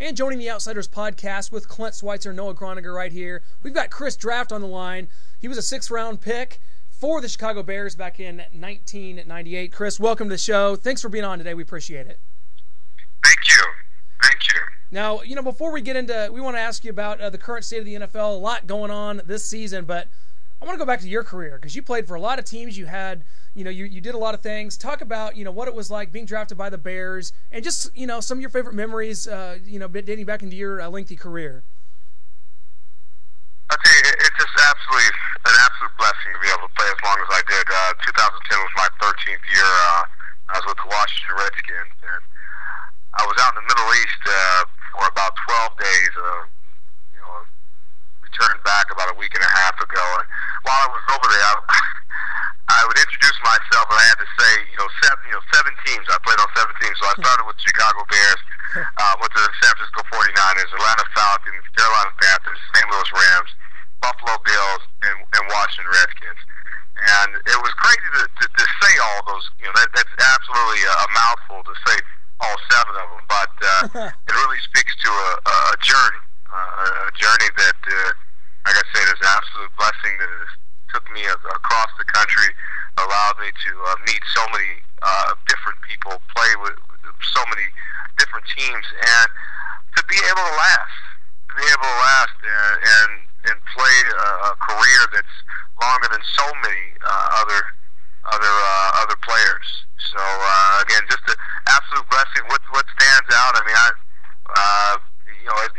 And joining the Outsiders podcast with Clint Schweitzer, Noah Groniger right here, we've got Chris Draft on the line. He was a 6th-round pick for the Chicago Bears back in 1998. Chris, welcome to the show. Thanks for being on today. We appreciate it. Thank you. Now, before we get into, we want to ask you about the current state of the NFL. A lot going on this season, but I want to go back to your career because you played for a lot of teams. You had, you did a lot of things. Talk about, what it was like being drafted by the Bears and just, some of your favorite memories, dating back into your lengthy career. I'll tell you, it's just an absolute blessing to be able to play as long as I did. 2010 was my 13th year. I was with the Washington Redskins, and I was out in the Middle East for about 12 days. Returned back about a week and a half ago, and while I was over there, I would introduce myself, and I had to say, seven teams. I played on 7 teams, so I started with Chicago Bears, went to the San Francisco 49ers, Atlanta Falcons, Carolina Panthers, St. Louis Rams, Buffalo Bills, and Washington Redskins. And it was crazy to say all those. That's absolutely a mouthful to say all 7 of them, but it really speaks to a journey that, like I said, is an absolute blessing that took me across the country, allowed me to meet so many different people, play with so many different teams, and to be able to last, and play a career that's longer than so many other players. So again, just an absolute blessing. What stands out? I mean,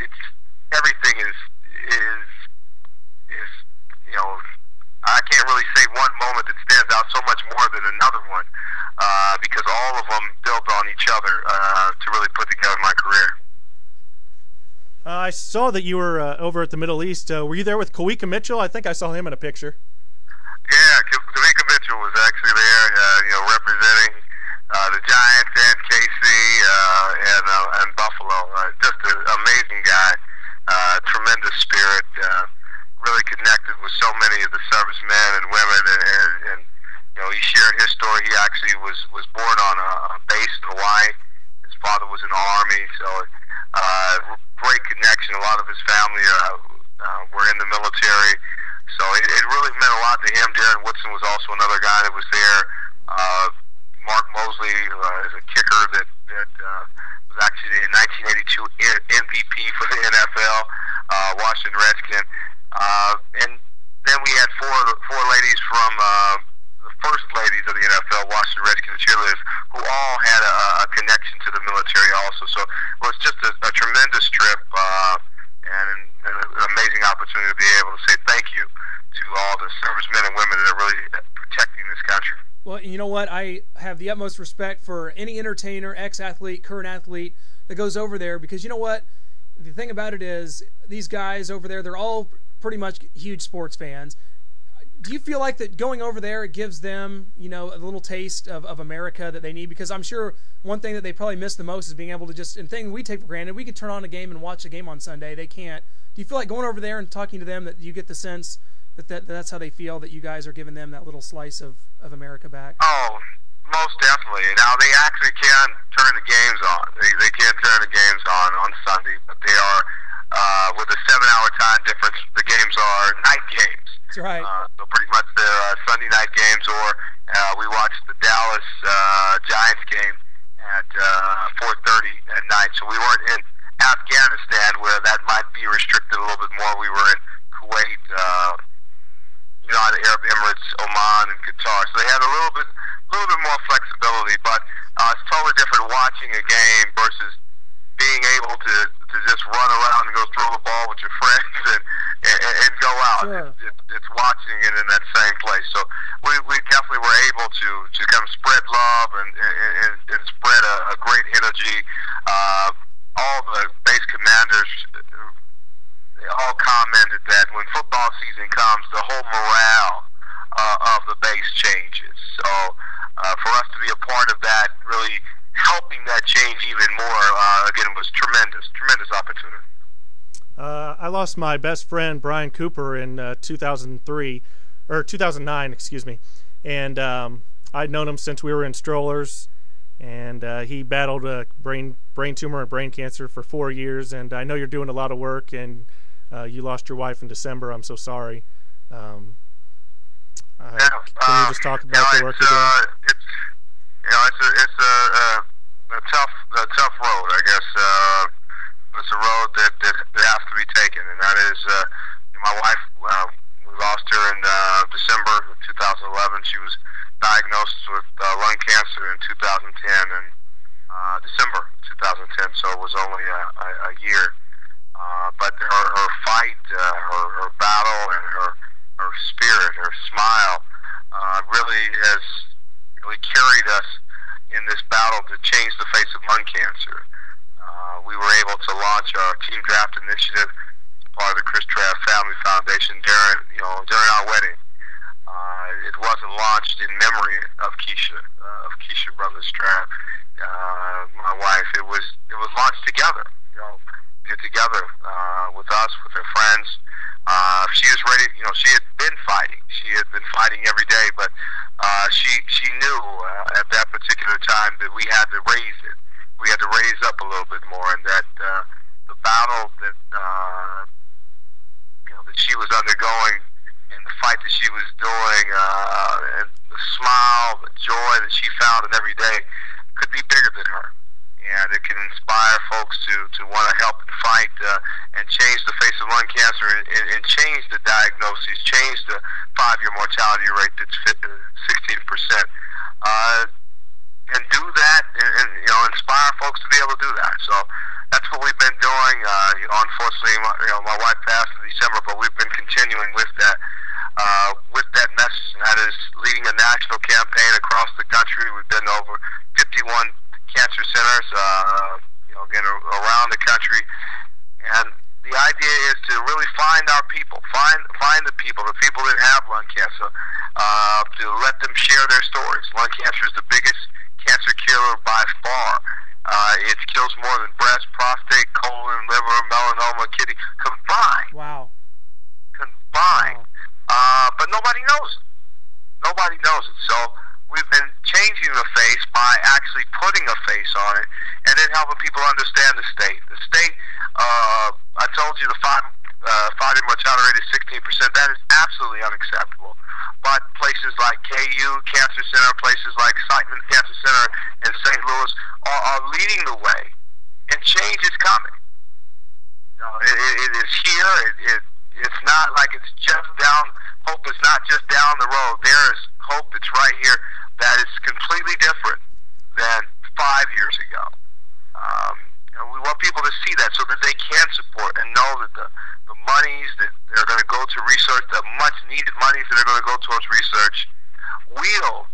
it's everything is I can't really say one moment that stands out so much more than another one, because all of them built on each other to really put together my career. I saw that you were over at the Middle East. Were you there with Kawika Mitchell? I think I saw him in a picture. Yeah, Kawika Mitchell was actually there, representing the Giants and KC and Buffalo. Just an amazing guy, tremendous spirit. Really connected with so many of the servicemen and women, and he shared his story. He actually was born on a base in Hawaii. His father was in the Army, so great connection. A lot of his family were in the military, so it really meant a lot to him. Darren Woodson was also another guy that was there. Mark Mosley is a kicker that was actually the 1982 MVP for the NFL, Washington Redskin. And then we had four ladies from the first ladies of the NFL, Washington Redskins cheerleaders, who all had a connection to the military also. So it was just a tremendous trip and an amazing opportunity to be able to say thank you to all the servicemen and women that are really protecting this country. Well, you know what? I have the utmost respect for any entertainer, ex-athlete, current athlete that goes over there, because you know what? The thing about it is these guys over there, they're all pretty much huge sports fans. Do you feel like that going over there, it gives them, a little taste of America that they need? Because I'm sure one thing that they probably miss the most is being able to just, and thing we take for granted, we could turn on a game and watch a game on Sunday. They can't. Do you feel like going over there and talking to them that you get the sense that's how they feel, that you guys are giving them that little slice of America back? Oh, most definitely. Now, they actually can turn the games on. They can turn the games on Sunday, but they are, with a 7-hour time difference, the games are night games. That's right. So pretty much they're Sunday night games, or we watched the Dallas Giants game at 4:30 at night. So we weren't in Afghanistan, where that might be restricted a little bit more. We were in Kuwait, United Arab Emirates, Oman, and Qatar. So they had a little bit more flexibility, but it's totally different watching a game versus being able to just run around and go throw the ball with your friends and go out. Sure. It's watching it in that same place. So we definitely were able to kind of spread love and spread a great energy. All the base commanders, they all commented that when football season comes, the whole morale of the base changes. So for us to be a part of that, really helping that change even more, again, was tremendous opportunity. I lost my best friend Brian Cooper in 2009, excuse me, and I'd known him since we were in strollers, and he battled a brain tumor and brain cancer for 4 years. And I know you're doing a lot of work, and you lost your wife in December. I'm so sorry. Can you just talk about the work you're doing? It's a tough road, I guess. It's a road that has to be taken, and that is my wife. We lost her in December of 2011. She was diagnosed with lung cancer in 2010, and December 2010. So it was only a year. But her fight, her battle, and her spirit, her smile, really has carried us in this battle to change the face of lung cancer. We were able to launch our Team Draft initiative, part of the Chris Draft Family Foundation, during our wedding. It wasn't launched in memory of Keisha Brothers Draft, my wife. It was launched together. Get together with us, with her friends. She was ready. She had been fighting. She had been fighting every day, but she knew at that particular time that we had to raise it. We had to raise up a little bit more, and that the battle that that she was undergoing, and the fight that she was doing, and the smile, the joy that she found in every day, could be bigger than her. And it can inspire folks to want to help and fight and change the face of lung cancer and change the diagnosis, change the 5-year mortality rate that's 16%. And do that and inspire folks to be able to do that. So that's what we've been doing. Unfortunately, my wife passed in December, but we've been continuing with that message, and that is leading a national campaign across the country. We've been over 51 cancer centers, again, around the country, and the idea is to really find our people, find the people that have lung cancer, to let them share their stories. Lung cancer is the biggest cancer killer by far. It kills more than breast, prostate, colon, liver, melanoma, kidney combined. Wow. Combined. Wow. But nobody knows it. Nobody knows it. So we've been changing the face by actually putting a face on it, and then helping people understand the state. The state, I told you the 5-year mortality rate is 16%. That is absolutely unacceptable. But places like KU Cancer Center, places like Siteman Cancer Center in St. Louis are leading the way, and change is coming. It is here. It's not like it's just down. Hope is not just down the road. There is hope that's right here that is completely different than 5 years ago. And we want people to see that so that they can support and know that the monies that are going to go to research, the much needed monies that are going to go towards research, will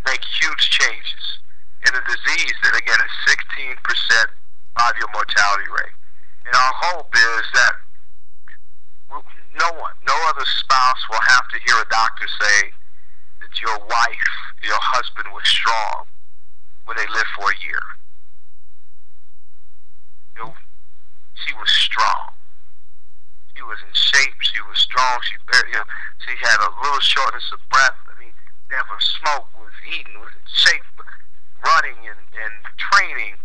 make huge changes in a disease that, again, is 16% 5-year mortality rate. And our hope is that no other spouse will have to hear a doctor say that your wife, your husband was strong when they lived for a year. She was strong. She was in shape. She was strong. She had a little shortness of breath. I mean, never smoked, was eating, was in shape, running and training.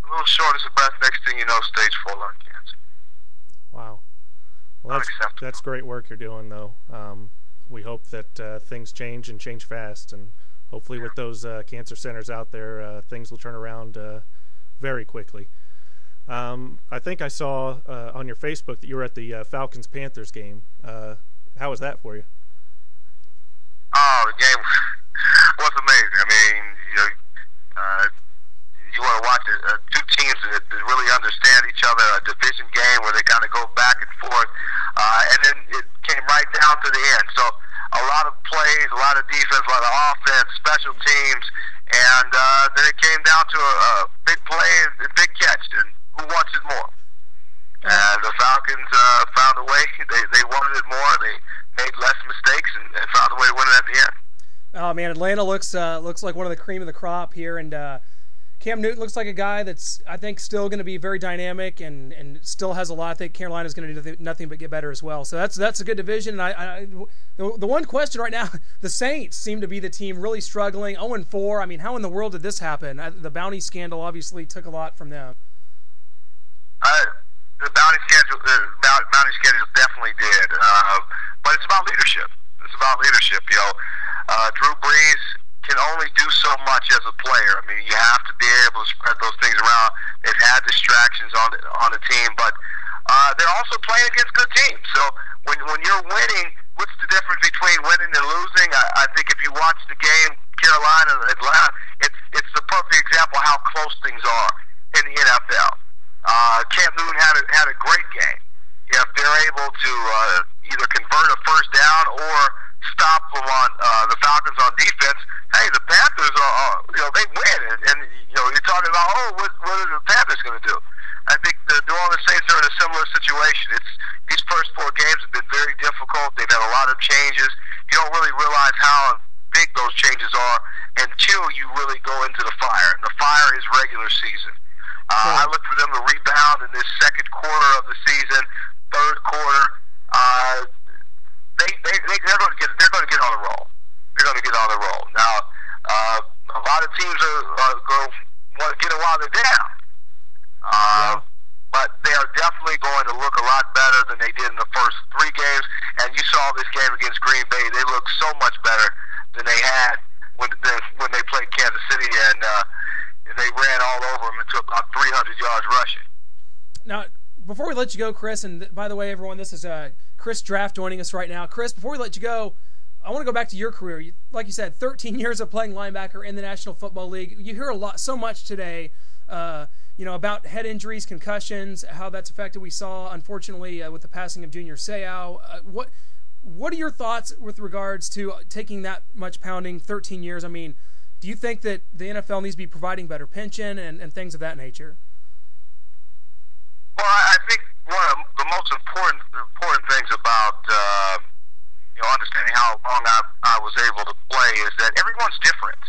A little shortness of breath. Next thing you know, stage 4 lung cancer. Wow. Well, that's great work you're doing, though. We hope that things change and change fast, and hopefully with those cancer centers out there, things will turn around very quickly. I think I saw on your Facebook that you were at the Falcons-Panthers game. How was that for you? Oh, the game was amazing. I mean, you want to watch two teams that really understand each other, a division game where they kind of go back and forth, and then it came right down to the end. So a lot of plays, a lot of defense, a lot of offense, special teams, and then it came down to a big play and big catch, and who wants it more? And the Falcons found a way. They wanted it more. They made less mistakes and found a way to win it at the end. Oh man, Atlanta looks like one of the cream of the crop here, and Cam Newton looks like a guy that's, I think, still going to be very dynamic and still has a lot. I think Carolina's going to do nothing but get better as well. So that's a good division. And the one question right now, the Saints seem to be the team really struggling. 0-4. I mean, how in the world did this happen? The bounty scandal obviously took a lot from them. The bounty schedule definitely did. But it's about leadership. It's about leadership. Drew Brees can only do so much as a player. I mean, you have to be able to spread those things around. They've had distractions on the team, but they're also playing against good teams. So when you're winning, what's the difference between winning and losing? I think if you watch the game, Carolina, Atlanta, it's the perfect example of how close things are in the NFL. Cam Newton had a great game. If they're able to either convert a first down or stop them on the Falcons on defense, hey, the Panthers are they win, and you're talking about what are the Panthers going to do? I think the New Orleans Saints are in a similar situation. These first 4 games have been very difficult. They've had a lot of changes. You don't really realize how big those changes are until you really go into the fire. And the fire is regular season. I look for them to rebound in this second quarter of the season, third quarter. They're going to get on the roll. They're going to get on the roll. Now, a lot of teams are going to want to get it while they're down. But they are definitely going to look a lot better than they did in the first 3 games. And you saw this game against Green Bay. They looked so much better than they had when they played Kansas City, and they ran all over them and took about 300 yards rushing. Now, before we let you go, Chris, and by the way, everyone, this is Chris Draft joining us right now. Chris, before we let you go, I want to go back to your career. Like you said, 13 years of playing linebacker in the National Football League. You hear so much today, about head injuries, concussions, how that's affected. We saw, unfortunately, with the passing of Junior Seau. What are your thoughts with regards to taking that much pounding, 13 years? I mean, do you think that the NFL needs to be providing better pension and things of that nature? Well, I think one of the most important things about understanding how long I was able to play is that everyone's different.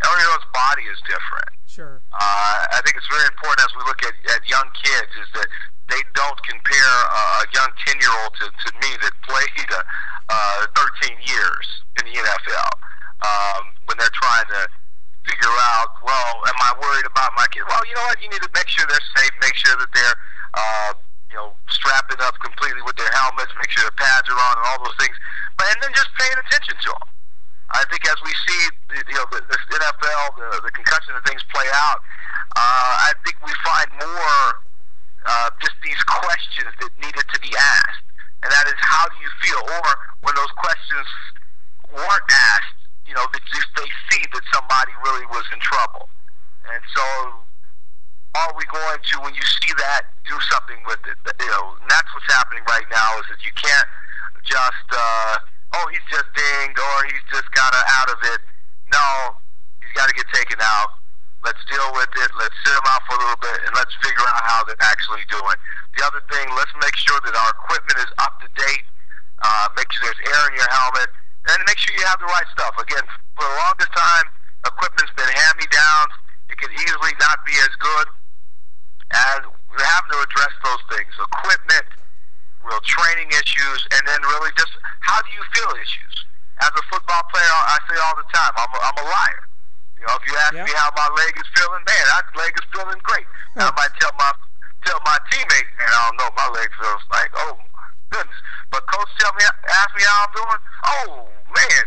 Everyone's body is different. Sure. I think it's very important as we look at young kids is that they don't compare a young 10-year-old to me that played 13 years in the NFL. When they're trying to figure out, well, am I worried about my kid? Well, you know what? You need to make sure they're safe, make sure that they're, strapping up completely with their helmets, make sure their pads are on and all those things. And then just paying attention to them. I think as we see, this NFL, the concussion and things play out, I think we find more just these questions that needed to be asked. And that is, how do you feel? Or when those questions weren't asked, they see that somebody really was in trouble. And so are we going to, when you see that, do something with it? And that's what's happening right now, is that you can't just, he's just dinged or he's just kind of out of it. No, he's got to get taken out. Let's deal with it. Let's sit him out for a little bit, and let's figure out how they're actually doing. The other thing, let's make sure that our equipment is up to date. Make sure there's air in your helmet, and make sure you have the right stuff. Again, for the longest time, equipment's been hand-me-downs. It can easily not be as good, and we're having to address those things. Equipment, real training issues, and then really just how do you feel issues. As a football player, I say all the time, I'm a liar. If you ask me how my leg is feeling, man, that leg is feeling great. I might tell my teammate, man, I don't know, my leg feels like, oh goodness. But coach ask me how I'm doing. Oh man,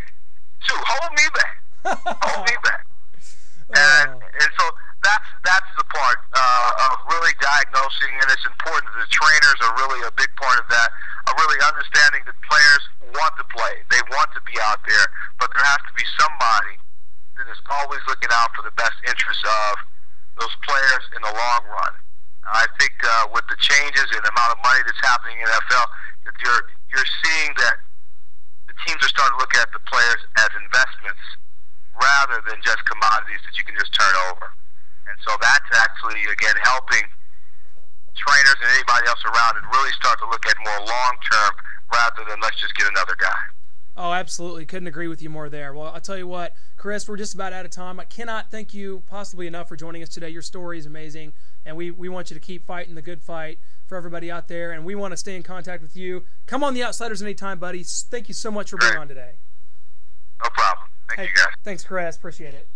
shoot, hold me back, hold me back. And so that's the part of really diagnosing, and it's important that the trainers are really a big part of that, of really understanding that players want to play, they want to be out there, but there has to be somebody that is always looking out for the best interests of those players in the long run. I think with the changes and the amount of money that's happening in the NFL, that you're seeing that the teams are starting to look at the players as investments rather than just commodities that you can just turn over. And so that's actually, again, helping trainers and anybody else around and really start to look at more long-term rather than let's just get another guy. Oh, absolutely. Couldn't agree with you more there. Well, I'll tell you what, Chris, we're just about out of time. I cannot thank you possibly enough for joining us today. Your story is amazing, and we want you to keep fighting the good fight for everybody out there, and we want to stay in contact with you. Come on The Outsiders anytime, buddy. Thank you so much for being on today. No problem. Thank you, guys. Thanks, Chris. Appreciate it.